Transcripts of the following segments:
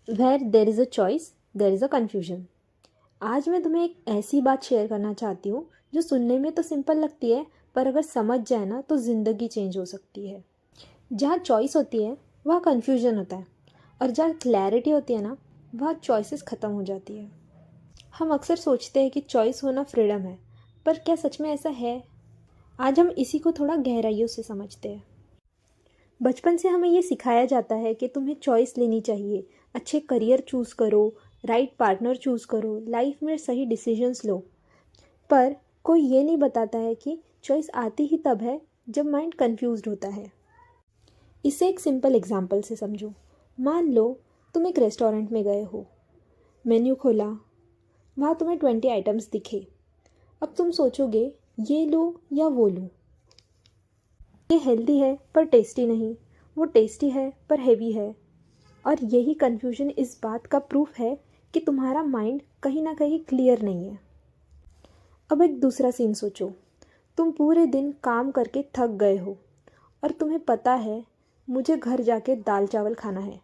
Where there is a choice there is a confusion. आज मैं तुम्हें एक ऐसी बात शेयर करना चाहती हूँ जो सुनने में तो सिंपल लगती है, पर अगर समझ जाए ना तो ज़िंदगी चेंज हो सकती है। जहाँ चॉइस होती है वहाँ कन्फ्यूजन होता है, और जहाँ क्लैरिटी होती है ना वहाँ चॉइसेस ख़त्म हो जाती है। हम अक्सर सोचते हैं कि चॉइस होना फ्रीडम है, पर क्या सच में ऐसा है? आज हम इसी को थोड़ा गहराइयों से समझते हैं। बचपन से हमें ये सिखाया जाता है कि तुम्हें चॉइस लेनी चाहिए, अच्छे करियर चूज़ करो, राइट पार्टनर चूज़ करो, लाइफ में सही डिसीजंस लो। पर कोई ये नहीं बताता है कि चॉइस आती ही तब है जब माइंड कंफ्यूज्ड होता है। इसे एक सिंपल एग्जांपल से समझो। मान लो तुम एक रेस्टोरेंट में गए हो, मेन्यू खोला, वहाँ तुम्हें 20 आइटम्स दिखे। अब तुम सोचोगे ये लूँ या वो लूँ। ये हेल्दी है पर टेस्टी नहीं, वो टेस्टी है पर हेवी है। और यही कन्फ्यूजन इस बात का प्रूफ है कि तुम्हारा माइंड कहीं ना कहीं क्लियर नहीं है। अब एक दूसरा सीन सोचो। तुम पूरे दिन काम करके थक गए हो और तुम्हें पता है मुझे घर जाके दाल चावल खाना है।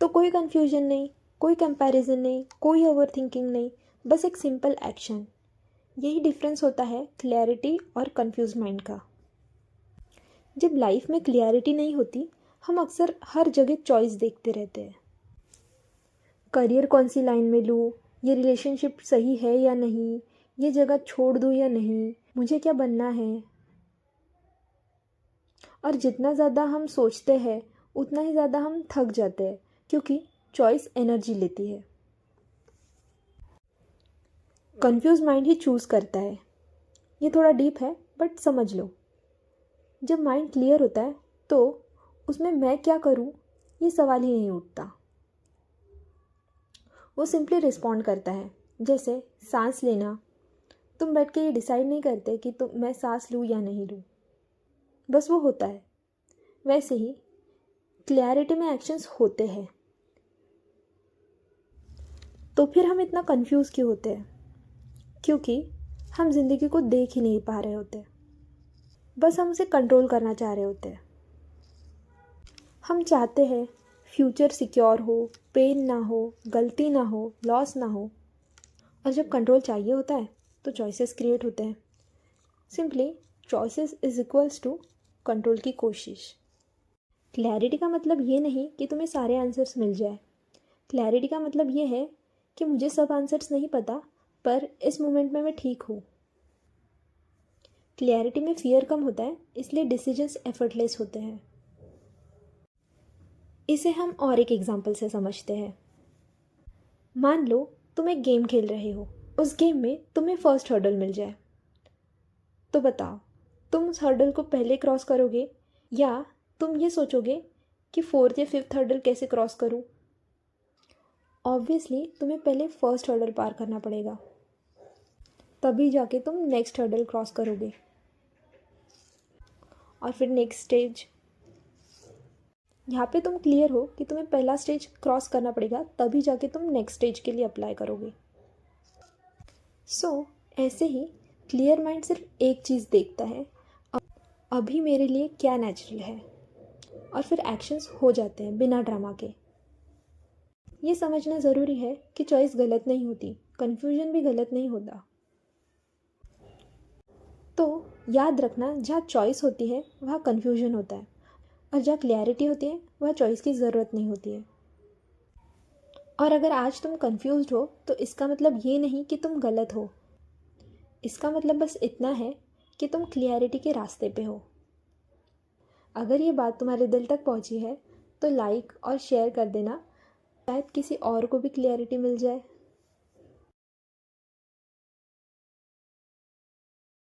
तो कोई कन्फ्यूजन नहीं, कोई कंपैरिजन नहीं, कोई ओवर थिंकिंग नहीं, बस एक सिंपल एक्शन। यही डिफरेंस होता है क्लैरिटी और कंफ्यूज माइंड का। जब लाइफ में क्लियरिटी नहीं होती, हम अक्सर हर जगह चॉइस देखते रहते हैं। करियर कौन सी लाइन में लूँ, ये रिलेशनशिप सही है या नहीं, ये जगह छोड़ दूँ या नहीं, मुझे क्या बनना है। और जितना ज़्यादा हम सोचते हैं उतना ही ज़्यादा हम थक जाते हैं, क्योंकि चॉइस एनर्जी लेती है। कंफ्यूज माइंड ही चूज़ करता है। ये थोड़ा डीप है बट समझ लो। जब माइंड क्लियर होता है तो उसमें मैं क्या करूँ ये सवाल ही नहीं उठता। वो सिंपली रिस्पॉन्ड करता है। जैसे सांस लेना, तुम बैठ के ये डिसाइड नहीं करते कि मैं सांस लूँ या नहीं लूँ, बस वो होता है। वैसे ही क्लैरिटी में एक्शंस होते हैं। तो फिर हम इतना कंफ्यूज क्यों होते हैं? क्योंकि हम ज़िंदगी को देख ही नहीं पा रहे होते, बस हम उसे कंट्रोल करना चाह रहे होते हैं। हम चाहते हैं फ्यूचर सिक्योर हो, पेन ना हो, गलती ना हो, लॉस ना हो। और जब कंट्रोल चाहिए होता है तो चॉइसेस क्रिएट होते हैं। Simply choices is equals to control की कोशिश। क्लैरिटी का मतलब ये नहीं कि तुम्हें सारे आंसर्स मिल जाए। क्लैरिटी का मतलब ये है कि मुझे सब आंसर्स नहीं पता, पर इस मोमेंट में मैं ठीक हूँ। क्लैरिटी में फियर कम होता है, इसलिए डिसीजंस एफर्टलेस होते हैं। इसे हम और एक एग्जांपल से समझते हैं। मान लो तुम एक गेम खेल रहे हो, उस गेम में तुम्हें फर्स्ट हर्डल मिल जाए। तो बताओ, तुम उस हर्डल को पहले क्रॉस करोगे या तुम ये सोचोगे कि फोर्थ या फिफ्थ हर्डल कैसे क्रॉस करूँ? ऑब्वियसली तुम्हें पहले फर्स्ट हर्डल पार करना पड़ेगा, तभी जाके तुम नेक्स्ट हर्डल क्रॉस करोगे, और फिर नेक्स्ट स्टेज। यहाँ पे तुम क्लियर हो कि तुम्हें पहला स्टेज क्रॉस करना पड़ेगा, तभी जाके तुम नेक्स्ट स्टेज के लिए अप्लाई करोगे। ऐसे ही क्लियर माइंड सिर्फ एक चीज़ देखता है, अभी मेरे लिए क्या नेचुरल है, और फिर एक्शंस हो जाते हैं बिना ड्रामा के। ये समझना ज़रूरी है कि चॉइस गलत नहीं होती, कन्फ्यूजन भी गलत नहीं होता। तो याद रखना, जहाँ चॉइस होती है वहाँ कन्फ्यूजन होता है, और जहाँ क्लैरिटी होती है वहाँ चॉइस की ज़रूरत नहीं होती है। और अगर आज तुम कंफ्यूज्ड हो तो इसका मतलब ये नहीं कि तुम गलत हो। इसका मतलब बस इतना है कि तुम क्लियरिटी के रास्ते पे हो। अगर ये बात तुम्हारे दिल तक पहुंची है तो लाइक और शेयर कर देना, शायद किसी और को भी क्लियरिटी मिल जाए।